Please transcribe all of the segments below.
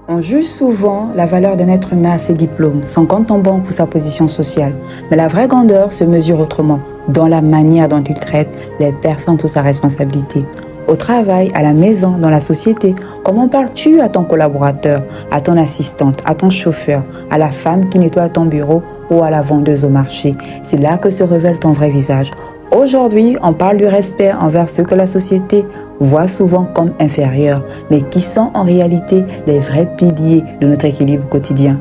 On juge souvent la valeur d'un être humain à ses diplômes, son compte en banque ou sa position sociale. Mais la vraie grandeur se mesure autrement, dans la manière dont il traite les personnes sous sa responsabilité. Au travail, à la maison, dans la société, comment parles-tu à ton collaborateur, à ton assistante, à ton chauffeur, à la femme qui nettoie ton bureau ou à la vendeuse au marché? C'est là que se révèle ton vrai visage. Aujourd'hui, on parle du respect envers ceux que la société voit souvent comme inférieurs, mais qui sont en réalité les vrais piliers de notre équilibre quotidien.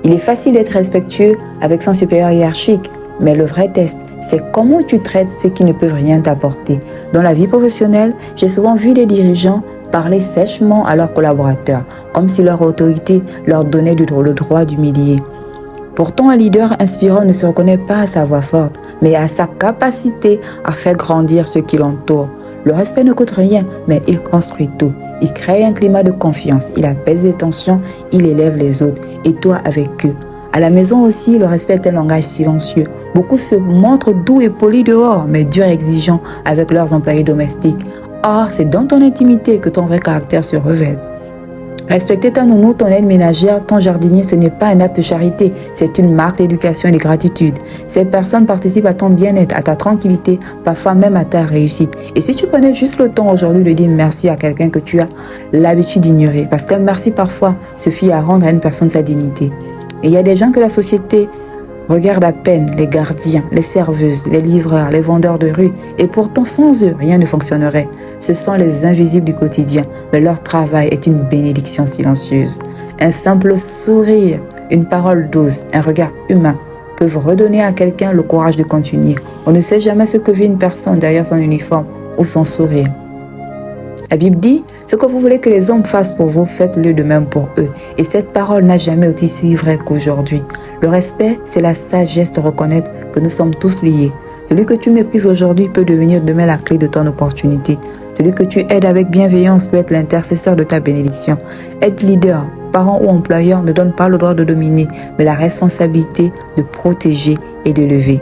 Il est facile d'être respectueux avec son supérieur hiérarchique, mais le vrai test, c'est comment tu traites ceux qui ne peuvent rien t'apporter. Dans la vie professionnelle, j'ai souvent vu des dirigeants parler sèchement à leurs collaborateurs, comme si leur autorité leur donnait le droit d'humilier. Pourtant, un leader inspirant ne se reconnaît pas à sa voix forte, mais à sa capacité à faire grandir ceux qui l'entourent. Le respect ne coûte rien, mais il construit tout. Il crée un climat de confiance, il apaise les tensions, il élève les autres, et toi avec eux. À la maison aussi, le respect est un langage silencieux. Beaucoup se montrent doux et polis dehors, mais durs et exigeants avec leurs employés domestiques. Or, c'est dans ton intimité que ton vrai caractère se révèle. Respecter ta nounou, ton aide ménagère, ton jardinier, ce n'est pas un acte de charité, c'est une marque d'éducation et de gratitude. Ces personnes participent à ton bien-être, à ta tranquillité, parfois même à ta réussite. Et si tu prenais juste le temps aujourd'hui de dire merci à quelqu'un que tu as l'habitude d'ignorer, parce qu'un merci parfois suffit à rendre à une personne sa dignité. Et il y a des gens que la société regarde à peine, les gardiens, les serveuses, les livreurs, les vendeurs de rue, et pourtant sans eux, rien ne fonctionnerait. Ce sont les invisibles du quotidien, mais leur travail est une bénédiction silencieuse. Un simple sourire, une parole douce, un regard humain peuvent redonner à quelqu'un le courage de continuer. On ne sait jamais ce que vit une personne derrière son uniforme ou son sourire. La Bible dit, ce que vous voulez que les hommes fassent pour vous, faites-le de même pour eux. Et cette parole n'a jamais été si vraie qu'aujourd'hui. Le respect, c'est la sagesse de reconnaître que nous sommes tous liés. Celui que tu méprises aujourd'hui peut devenir demain la clé de ton opportunité. Celui que tu aides avec bienveillance peut être l'intercesseur de ta bénédiction. Être leader, parent ou employeur ne donne pas le droit de dominer, mais la responsabilité de protéger et de lever.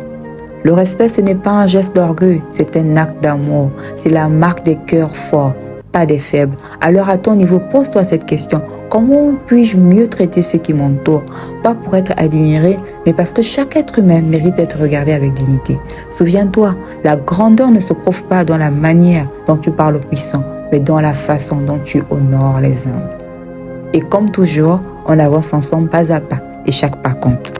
Le respect, ce n'est pas un geste d'orgueil, c'est un acte d'amour. C'est la marque des cœurs forts, pas des faibles. Alors à ton niveau, pose-toi cette question. Comment puis-je mieux traiter ceux qui m'entourent? Pas pour être admiré, mais parce que chaque être humain mérite d'être regardé avec dignité. Souviens-toi, la grandeur ne se prouve pas dans la manière dont tu parles aux puissants, mais dans la façon dont tu honores les humbles. Et comme toujours, on avance ensemble pas à pas et chaque pas compte.